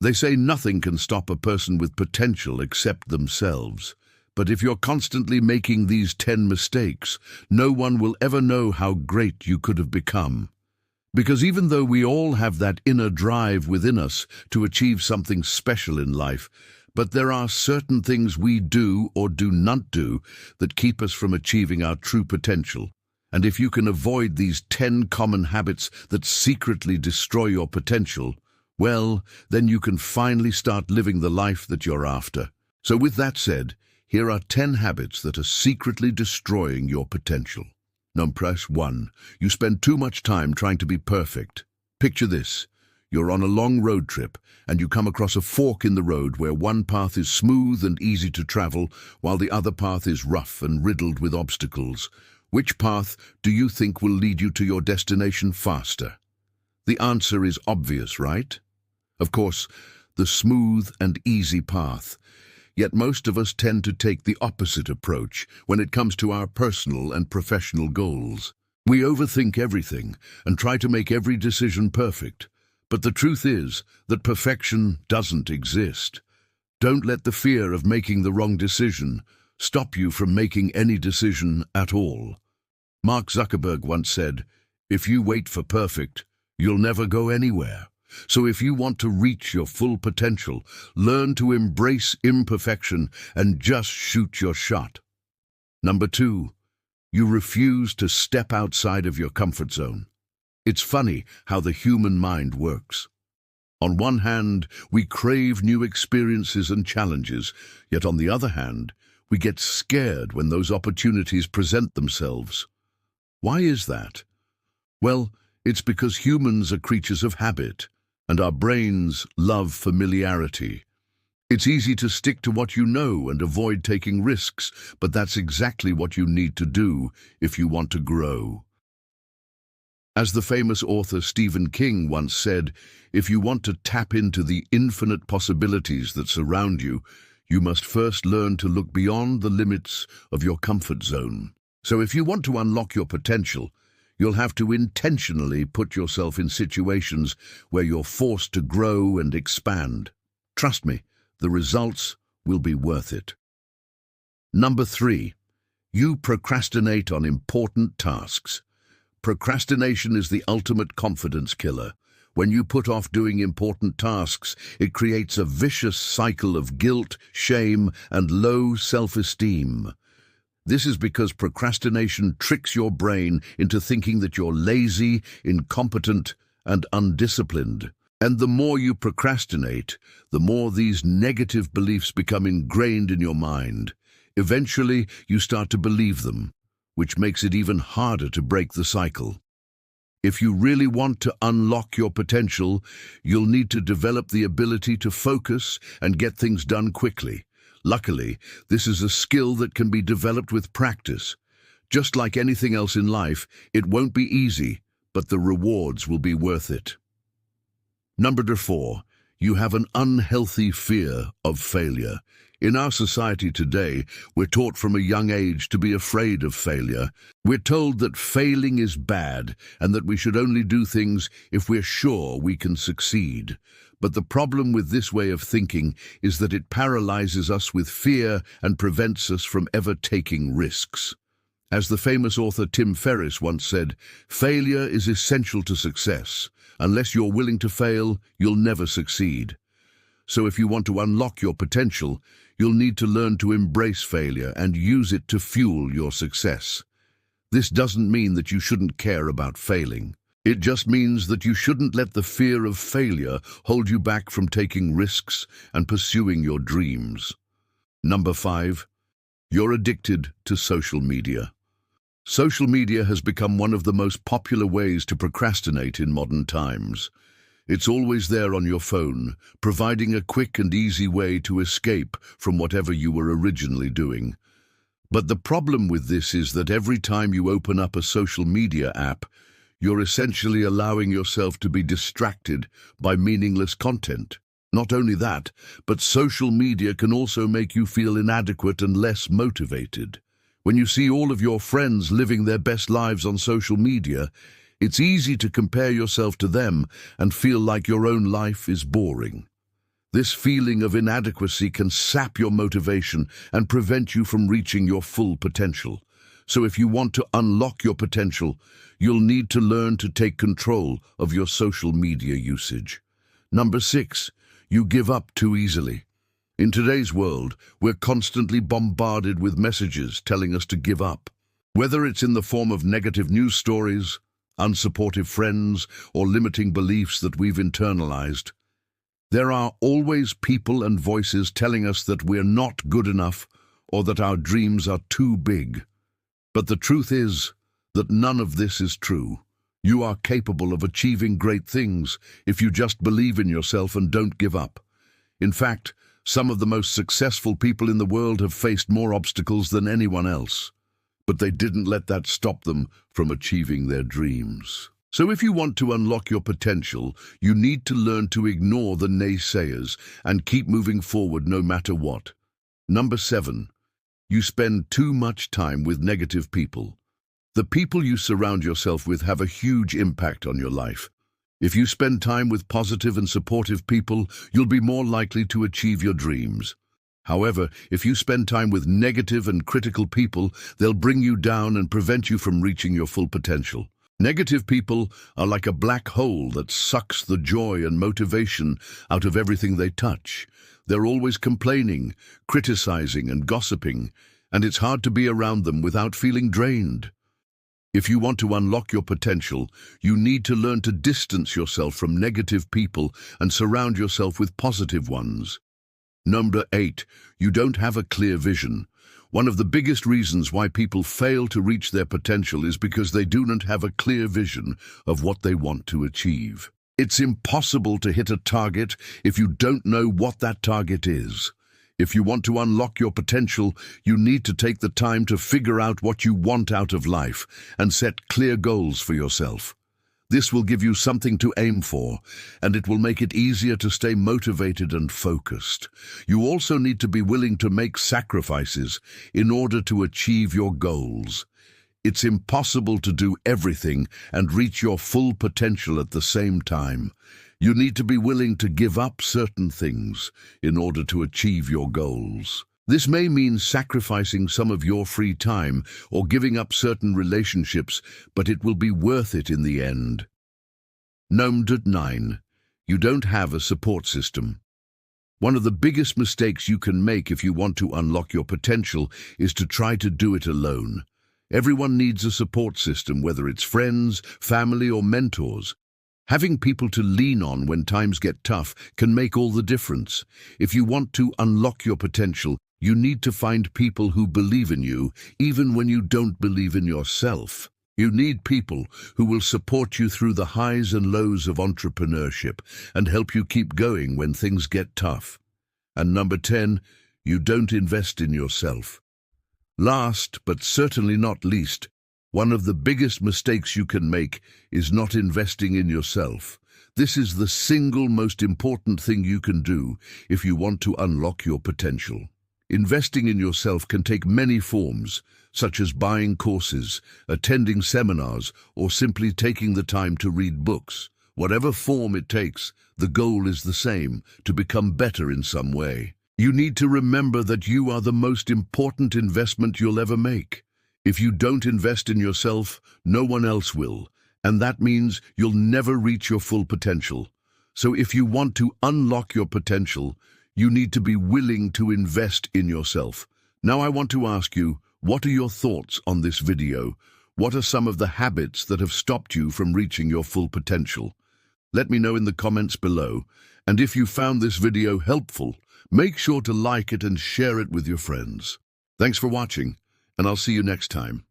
They say nothing can stop a person with potential except themselves. But if you're constantly making these 10 mistakes, no one will ever know how great you could have become. Because even though we all have that inner drive within us to achieve something special in life, but there are certain things we do or do not do that keep us from achieving our true potential. And if you can avoid these 10 common habits that secretly destroy your potential, well, then you can finally start living the life that you're after. So with that said, here are 10 habits that are secretly destroying your potential. Number 1. You spend too much time trying to be perfect. Picture this. You're on a long road trip and you come across a fork in the road where one path is smooth and easy to travel while the other path is rough and riddled with obstacles. Which path do you think will lead you to your destination faster? The answer is obvious, right? Of course, the smooth and easy path. Yet most of us tend to take the opposite approach when it comes to our personal and professional goals. We overthink everything and try to make every decision perfect. But the truth is that perfection doesn't exist. Don't let the fear of making the wrong decision stop you from making any decision at all. Mark Zuckerberg once said, "If you wait for perfect, you'll never go anywhere." So if you want to reach your full potential, learn to embrace imperfection and just shoot your shot. Number 2, you refuse to step outside of your comfort zone. It's funny how the human mind works. On one hand, we crave new experiences and challenges, yet on the other hand, we get scared when those opportunities present themselves. Why is that? Well, it's because humans are creatures of habit, and our brains love familiarity. It's easy to stick to what you know and avoid taking risks, but that's exactly what you need to do if you want to grow. As the famous author Stephen King once said, if you want to tap into the infinite possibilities that surround you, you must first learn to look beyond the limits of your comfort zone. So if you want to unlock your potential, you'll have to intentionally put yourself in situations where you're forced to grow and expand. Trust me, the results will be worth it. Number 3, you procrastinate on important tasks. Procrastination is the ultimate confidence killer. When you put off doing important tasks, it creates a vicious cycle of guilt, shame, and low self-esteem. This is because procrastination tricks your brain into thinking that you're lazy, incompetent, and undisciplined. And the more you procrastinate, the more these negative beliefs become ingrained in your mind. Eventually, you start to believe them, which makes it even harder to break the cycle. If you really want to unlock your potential, you'll need to develop the ability to focus and get things done quickly. Luckily, this is a skill that can be developed with practice. Just like anything else in life, it won't be easy, but the rewards will be worth it. Number 4, you have an unhealthy fear of failure. In our society today, we're taught from a young age to be afraid of failure. We're told that failing is bad and that we should only do things if we're sure we can succeed. But the problem with this way of thinking is that it paralyzes us with fear and prevents us from ever taking risks. As the famous author Tim Ferriss once said, failure is essential to success. Unless you're willing to fail, you'll never succeed. So if you want to unlock your potential, you'll need to learn to embrace failure and use it to fuel your success. This doesn't mean that you shouldn't care about failing. It just means that you shouldn't let the fear of failure hold you back from taking risks and pursuing your dreams. Number 5, you're addicted to social media. Social media has become one of the most popular ways to procrastinate in modern times. It's always there on your phone, providing a quick and easy way to escape from whatever you were originally doing. But the problem with this is that every time you open up a social media app, you're essentially allowing yourself to be distracted by meaningless content. Not only that, but social media can also make you feel inadequate and less motivated. When you see all of your friends living their best lives on social media, it's easy to compare yourself to them and feel like your own life is boring. This feeling of inadequacy can sap your motivation and prevent you from reaching your full potential. So if you want to unlock your potential, you'll need to learn to take control of your social media usage. Number 6, you give up too easily. In today's world, we're constantly bombarded with messages telling us to give up. Whether it's in the form of negative news stories, unsupportive friends, or limiting beliefs that we've internalized, there are always people and voices telling us that we're not good enough or that our dreams are too big. But the truth is that none of this is true. You are capable of achieving great things if you just believe in yourself and don't give up. In fact, some of the most successful people in the world have faced more obstacles than anyone else, but they didn't let that stop them from achieving their dreams. So if you want to unlock your potential, you need to learn to ignore the naysayers and keep moving forward no matter what. Number 7, you spend too much time with negative people. The people you surround yourself with have a huge impact on your life. If you spend time with positive and supportive people, you'll be more likely to achieve your dreams. However, if you spend time with negative and critical people, they'll bring you down and prevent you from reaching your full potential. Negative people are like a black hole that sucks the joy and motivation out of everything they touch. They're always complaining, criticizing, and gossiping, and it's hard to be around them without feeling drained. If you want to unlock your potential, you need to learn to distance yourself from negative people and surround yourself with positive ones. Number 8, you don't have a clear vision. One of the biggest reasons why people fail to reach their potential is because they do not have a clear vision of what they want to achieve. It's impossible to hit a target if you don't know what that target is. If you want to unlock your potential, you need to take the time to figure out what you want out of life and set clear goals for yourself. This will give you something to aim for, and it will make it easier to stay motivated and focused. You also need to be willing to make sacrifices in order to achieve your goals. It's impossible to do everything and reach your full potential at the same time. You need to be willing to give up certain things in order to achieve your goals. This may mean sacrificing some of your free time or giving up certain relationships, but it will be worth it in the end. Number 9, you don't have a support system. One of the biggest mistakes you can make if you want to unlock your potential is to try to do it alone. Everyone needs a support system, whether it's friends, family, or mentors. Having people to lean on when times get tough can make all the difference. If you want to unlock your potential, you need to find people who believe in you, even when you don't believe in yourself. You need people who will support you through the highs and lows of entrepreneurship and help you keep going when things get tough. And number 10, you don't invest in yourself. Last, but certainly not least, one of the biggest mistakes you can make is not investing in yourself. This is the single most important thing you can do if you want to unlock your potential. Investing in yourself can take many forms, such as buying courses, attending seminars, or simply taking the time to read books. Whatever form it takes, the goal is the same: to become better in some way. You need to remember that you are the most important investment you'll ever make. If you don't invest in yourself, no one else will, and that means you'll never reach your full potential. So if you want to unlock your potential, you need to be willing to invest in yourself. Now I want to ask you, what are your thoughts on this video? What are some of the habits that have stopped you from reaching your full potential? Let me know in the comments below. And if you found this video helpful, make sure to like it and share it with your friends. Thanks for watching, and I'll see you next time.